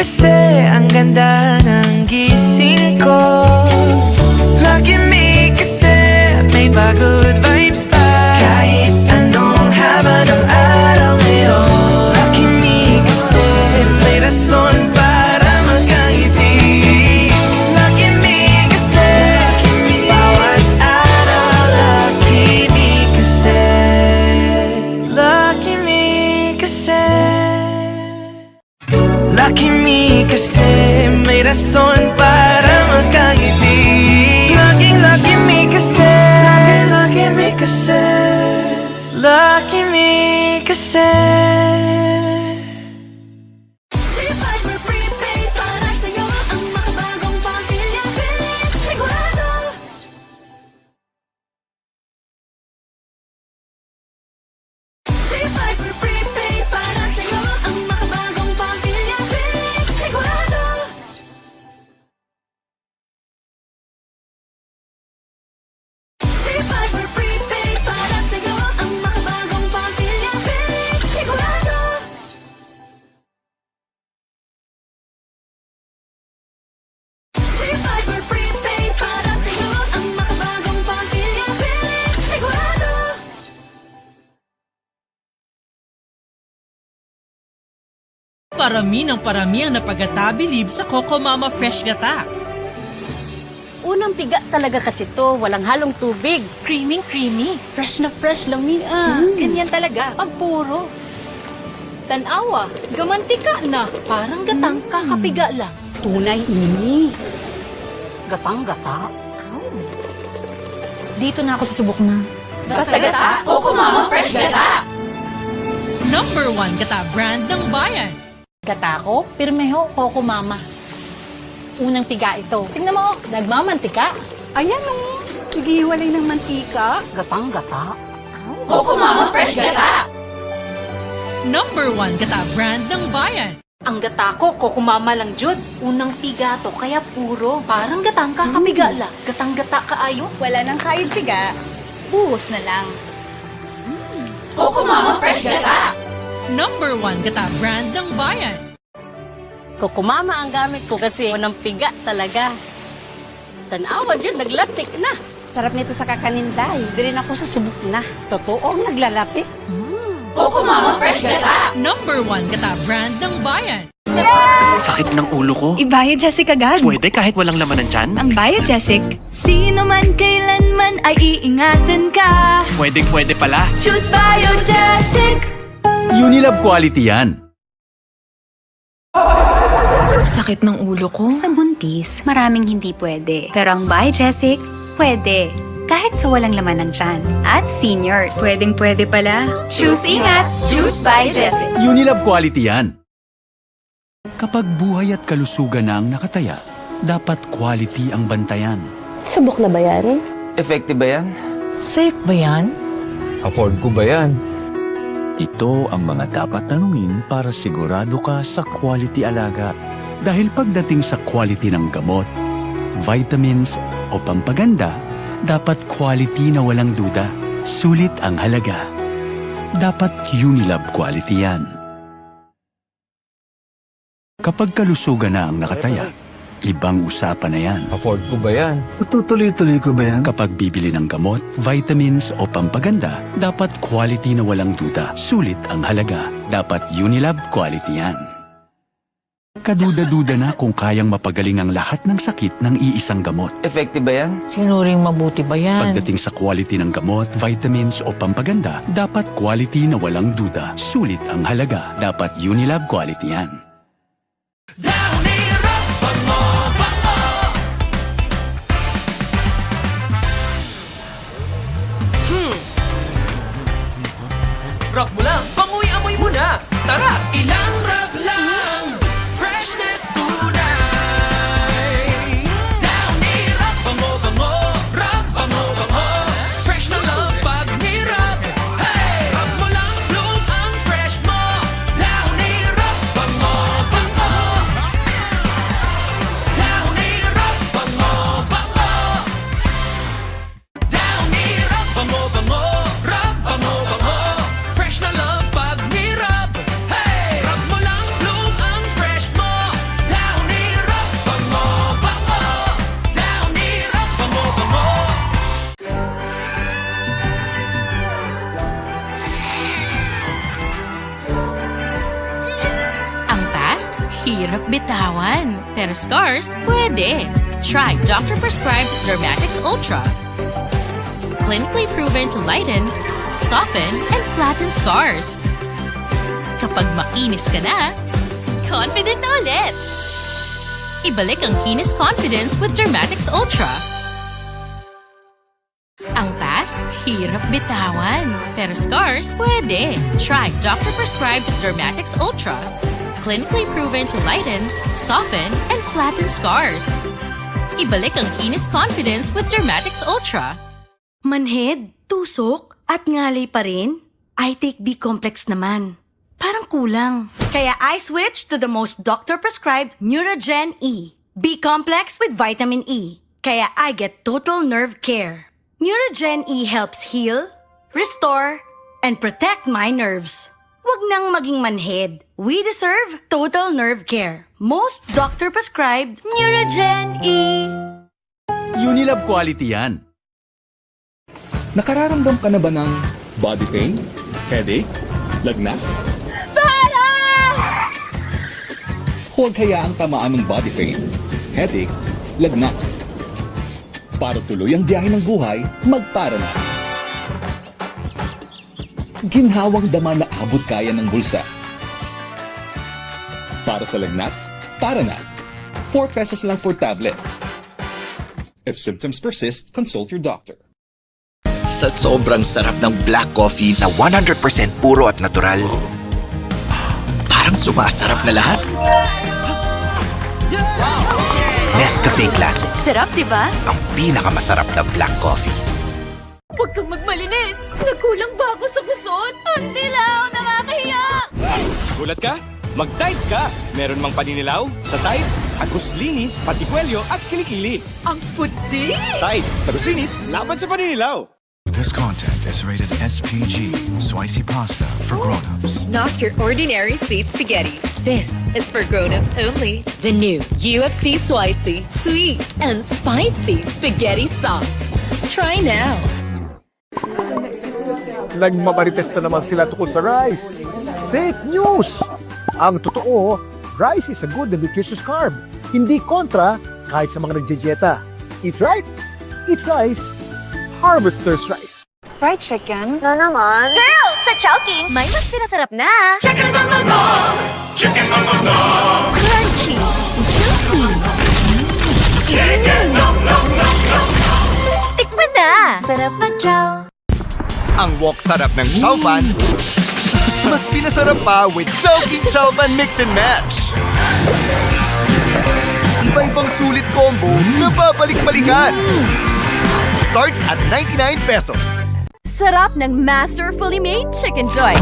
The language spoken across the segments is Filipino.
kasi ang ganda ng gising ko. Lucky me kasi may good vibes pa kahit anong haba ng araw ngayon. Lucky me kasi may rason para magkangiti. Lucky me kasi bawat araw. Lucky me kasi. Lucky me kasi. Lucky me kasi may rason para magkangiti. Laging lucky me kasi. Lucky me kasi. Lucky me kasi. G5 Prepaid para sa'yo ang makabagong pamilya. Bilis, sigurado. G5 Prepaid para sa'yo ang makabagong pamilya. Bilis, sigurado. G5 Prepaid para sa'yo ang makabagong pamilya. Bilis, sigurado. G5 Prepaid para sa'yo ang makabagong pamilya. Bilis, sigurado. Parami ng parami ang napagata-bilib sa Coco Mama Fresh Gata. Unang piga talaga kasi to, walang halong tubig. Creamy. Fresh na fresh lang ni Ganyan talaga. Ang puro. Tanawa, gamantika na. Parang gatang kakapiga lang. Tunay ini. Gatang-gata. Dito na ako susubok na. Basta gata, Coco Mama Fresh Gata. Number 1 Gata brand ng bayan. Gatako, pirmeho, Coco Mama. Unang piga ito. Tingnan mo, nagmamantika. Ayan o, nagihiwalay ng mantika. Gatang-gata. Coco Mama Fresh Gata. Number 1 Gata brand ng bayan. Ang gatako, Coco Mama lang jud. Unang piga to, kaya puro. Parang gatang kakapiga lang. Gatang-gata kaayo. Wala nang kain piga. Buhos na lang. Coco Mama Fresh Gata. Number 1 Gata brand ng bayan. Coco Mama ang gamit ko kasi unang piga talaga. Tanawa dyan, naglatik na. Sarap nito sa kakaninday. Di rin ako sa subok na. Totoong naglalapit. Coco Mama Fresh Gata. Number 1 Gata brand ng bayan. Sakit ng ulo ko. Ibayad Jessic agad. Pwede kahit walang laman ng tiyan? Ang bayad Jessic. Sino man kailanman ay iingatan ka. Pwede pala. Choose Biojessic. Unilab quality yan. Sakit ng ulo ko. Sa buntis, maraming hindi pwede. Pero ang Biojessic, pwede. Kahit sa walang laman ng tiyan. At seniors. Pwedeng-pwede pala. Choose ingat. Choose Biojessic. Unilab quality yan. Kapag buhay at kalusugan na ang nakataya, dapat quality ang bantayan. Subok na ba yan? Effective ba yan? Safe ba yan? Afford ko ba yan? Ito ang mga dapat tanungin para sigurado ka sa quality alaga. Dahil pagdating sa quality ng gamot, vitamins o pampaganda, dapat quality na walang duda. Sulit ang halaga. Dapat Unilab quality yan. Kapag kalusugan na ang nakataya, ibang usapan na yan. Afford ko ba yan? Tutuloy-tuloy ko ba yan? Kapag bibili ng gamot, vitamins o pampaganda, dapat quality na walang duda. Sulit ang halaga. Dapat Unilab quality yan. Kaduda-duda na kung kayang mapagaling ang lahat ng sakit ng iisang gamot. Effective ba yan? Sinuring mabuti ba yan? Pagdating sa quality ng gamot, vitamins o pampaganda, dapat quality na walang duda. Sulit ang halaga. Dapat Unilab quality yan. Rap mo lang, panguy-amoy mo na. Tara! Ilang rap lang, freshness tunay. Down hirap, bango-bango, rap bango-bango. Fresh na love pag nirap. Hey! Rap mo lang, bloom ang fresh mo. Down hirap, bango-bango. Down hirap, bango-bango. Down hirap, bango-bango, rap bango-bango. Fresh na love hirap bitawan. Pero scars, pwede. Try doctor-prescribed Dermatix Ultra. Clinically proven to lighten, soften, and flatten scars. Kapag makinis ka na, confident na ulit. Ibalik ang kinis confidence with Dermatix Ultra. Ang past, hirap bitawan. Pero scars, pwede. Try doctor-prescribed Dermatix Ultra. Clinically proven to lighten, soften, and flatten scars. Ibalik ang kinis confidence with Dermatix Ultra. Manhid, tusok, at ngalay pa rin? I take B-complex naman. Parang kulang. Kaya I switch to the most doctor-prescribed Neurogen E. B-complex with vitamin E. Kaya I get total nerve care. Neurogen E helps heal, restore, and protect my nerves. Wag nang maging manhid. We deserve total nerve care. Most doctor-prescribed Neurogen E. Unilab quality yan. Nakararamdam ka na ba ng body pain, headache, lagnat? Huwag hayaang tamaan ng body pain, headache, lagnat. Para tuloy ang biyahe ng buhay, magpara na. Ginhawang dama na abot kaya ng bulsa. Para sa lagnat, para na. 4 pesos lang per tablet. If symptoms persist, consult your doctor. Sa sobrang sarap ng black coffee na 100% puro at natural, parang sumasarap na lahat. Nescafe Classic. Sarap, di ba? Ang pinakamasarap na black coffee. Huwag kang magmalinis! Nagkulang ba ako sa kusot? Hindi lang! Nakakahiya! Gulat ka? Mag-Tide ka! Meron mang paninilaw sa Tide, aguslinis, patikwelyo at kilikili. Ang puti! Tide, aguslinis, laban sa paninilaw. This content is rated SPG, spicy pasta for grown-ups. Not your ordinary sweet spaghetti. This is for grown-ups only. The new UFC Spicy, sweet and spicy spaghetti sauce. Try now. Nagmamarites na naman sila tungkol sa rice. Fake news! Ang totoo, rice is a good and nutritious carb. Hindi kontra kahit sa mga nagdidieta. Eat right, eat rice, Harvester's Rice. Fried chicken? Na naman? Girl! Sa Chowking, may mas pinasarap na. Chicken on the dog! Chicken on the dog! Crunchy, juicy. Chicken nom nom nom nom nom! Tikman na! Sarap na chow. Ang wok sarap ng chow fan, mas pinasarap pa with Chowking Chow Fan Mix and Match. Iba-ibang sulit combo na babalik-balikan. Starts at 99 pesos. Sarap ng Masterfully Made Chicken Joy.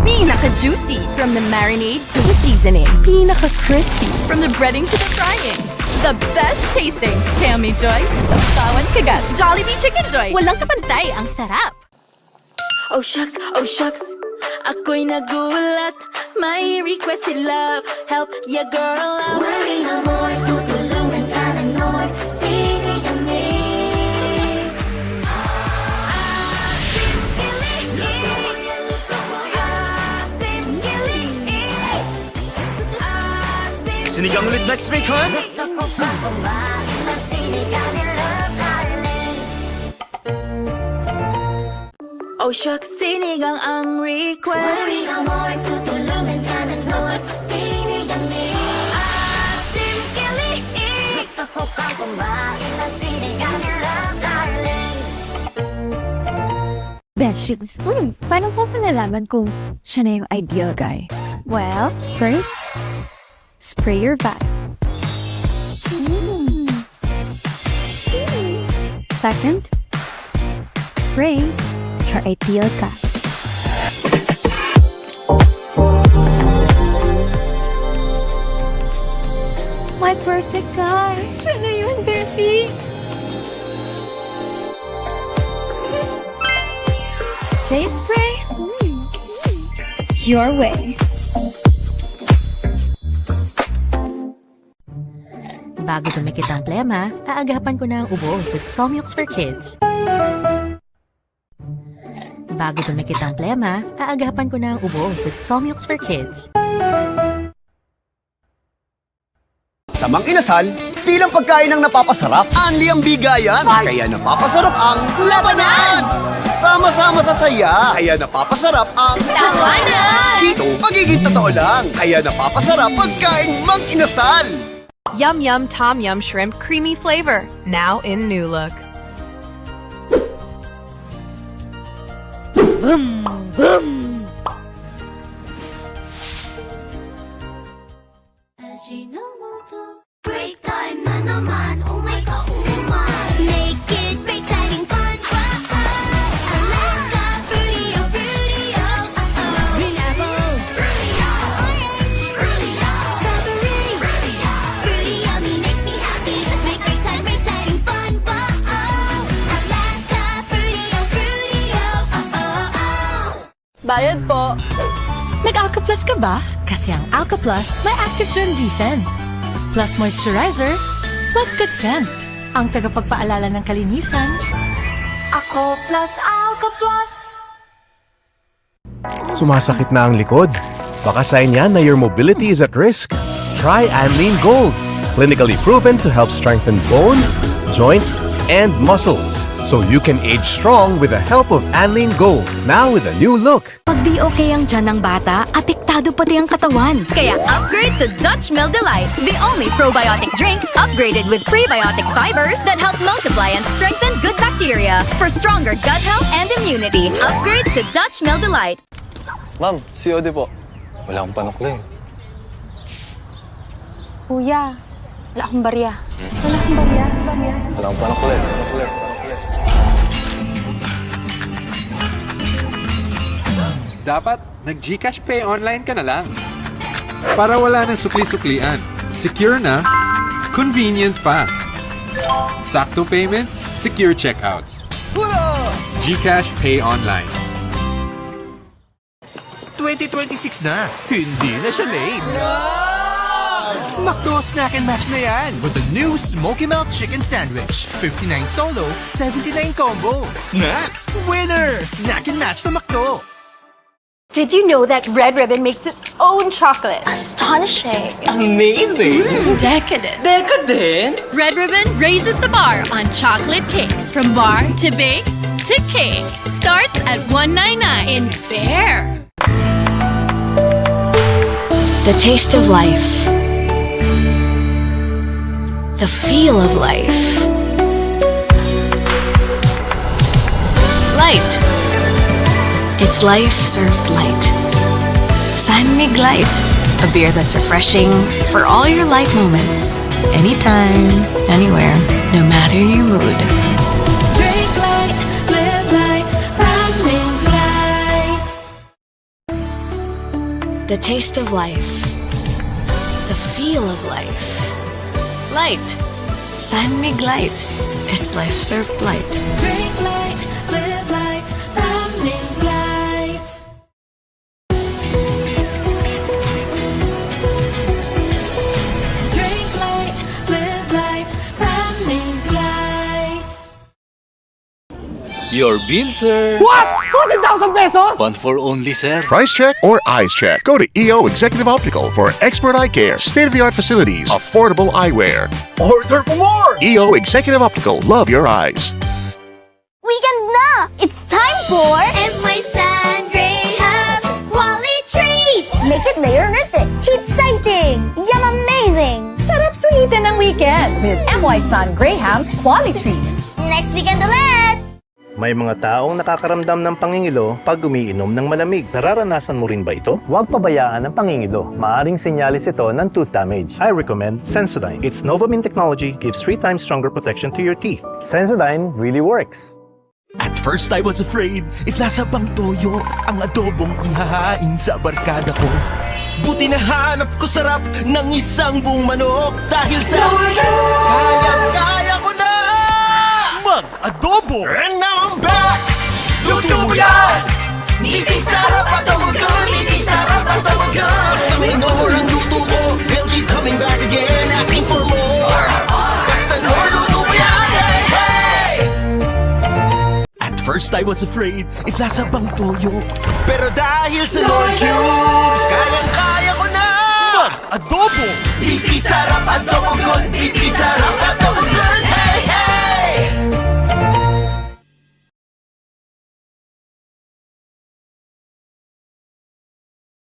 Pinaka-juicy from the marinade to the seasoning. Pinaka-crispy from the breading to the frying. The best tasting. Kaya may joy sa bawat kagat. Jollibee Chicken Joy. Walang kapantay ang sarap. Oh shucks, ako'y nagulat. May requested love, help ya girl out. Worry no more, tutulungan ka ng more. Singing a miss. Sinigang ulit next week, hon? Gusto ko pa kumain ng sinigang ni love, darling. Oh shucks, sinigang ang request. Worry no more, tutulungan ka ng more. Sinigang ni Asim Kilis. Gusto ko pa kumain ng sinigang ni love, darling. Beshies, paano po malalaman kung siya na yung ideal guy? Well, first, spray your vibe. Second, spray your ideal guy. My perfect guy. Siya na yun, Beshi. Face spray your way. Bago dumikit ang plema, aagapan ko na ang ubo with Somyux for Kids. Bago dumikit ang plema, aagapan ko na ang ubo with Somyux for Kids. Sa Mang Inasal, di lang pagkain ang napapasarap, anli ang bigayan. Kaya napapasarap ang labanan! Sama-sama sa saya, kaya napapasarap ang Tawanan! Dito, magiging totoo lang, kaya napapasarap pagkain Mang Inasal. Yum Yum Tom Yum Shrimp Creamy Flavor, now in new look. Break time na naman, oh my ka-umay. Make it break, exciting fun, Alaska, fruity, oh, Green apple, orange, strawberry, fruity, yummy, makes me happy. Make break time, break, exciting fun, Alaska, fruity, oh. Bayad po. Nag-Alka Plus ka ba? Kasi ang Alka Plus may active germ defense. Plus moisturizer, plus good scent. Ang tagapagpaalala ng kalinisan. Ako plus Alka Plus. Sumasakit na ang likod? Baka sign yan na your mobility is at risk. Try Anlene Gold. Clinically proven to help strengthen bones, joints, and muscles. So you can age strong with the help of Anlene Gold. Now with a new look. Pag di okay ang tiyan ng bata, apektado pati ang katawan. Kaya upgrade to Dutch Mill Delight, the only probiotic drink upgraded with prebiotic fibers that help multiply and strengthen good bacteria for stronger gut health and immunity. Upgrade to Dutch Mill Delight. Ma'am, COD po. Wala akong panukli. Kuya, wala akong barya. Wala akong panukli. Dapat nag-GCash Pay online ka na lang. Para wala nang sukli-suklian. Secure na, convenient pa. Sakto payments, secure checkouts. GCash Pay online. 2026 na, hindi na siya late. McDo Snack and Match na yan with the new Smoky Melt Chicken Sandwich. 59 solo, 79 combo. Snacks! Winner! Snack and Match na McDo. Did you know that Red Ribbon makes its own chocolate? Astonishing. Amazing! Decadent. Decadent? Red Ribbon raises the bar on chocolate cakes from bar to bake to cake. Starts at $1.99 in Fair. The taste of life. The feel of life. Light. It's life served light. San Mig Light. A beer that's refreshing for all your light moments. Anytime, anywhere, no matter your mood. Drink light, live light, San Mig Light. The taste of life. The feel of life. Light. San Mig Light. It's life served light. Drink light, live light, San Mig Light. Drink light, live light, San Mig Light. Your bill, sir. What? 40,000 pesos? One for only, sir. Price check or eyes check? Go to EO Executive Optical for expert eye care, state-of-the-art facilities, affordable eyewear. Order for more! EO Executive Optical. Love your eyes. Weekend na! It's time for MY San Grahams Quality Treats! Make it layerific! Exciting! Yum amazing! Sarap sulitin ng weekend with MY San Grahams Quality Treats. Next weekend ulit! May mga taong nakakaramdam ng pangingilo pag umiinom ng malamig. Nararanasan mo rin ba ito? Huwag pabayaan ang pangingilo. Maaring senyalis ito ng tooth damage. I recommend Sensodyne. Its Novamine technology gives 3 times stronger protection to your teeth. Sensodyne really works. At first I was afraid, isasabang toyo ang adobong ihahain sa barkada ko. Buti na hanap ko sarap ng isang buong manok dahil sa kaya ko na mag-adobo. And now I'm back! Luto mo yan! Niti sarap at tawagod, niti sarap at tawagod. Basta may more ang luto ko, they'll keep coming back again, asking for more. Basta more luto mo yan, hey, hey! At first I was afraid, isasabang toyo. Pero dahil sa Lord Cubes, kayang-kaya ko na adobo. Biti sarap adobo gold. Biti sarap adobo.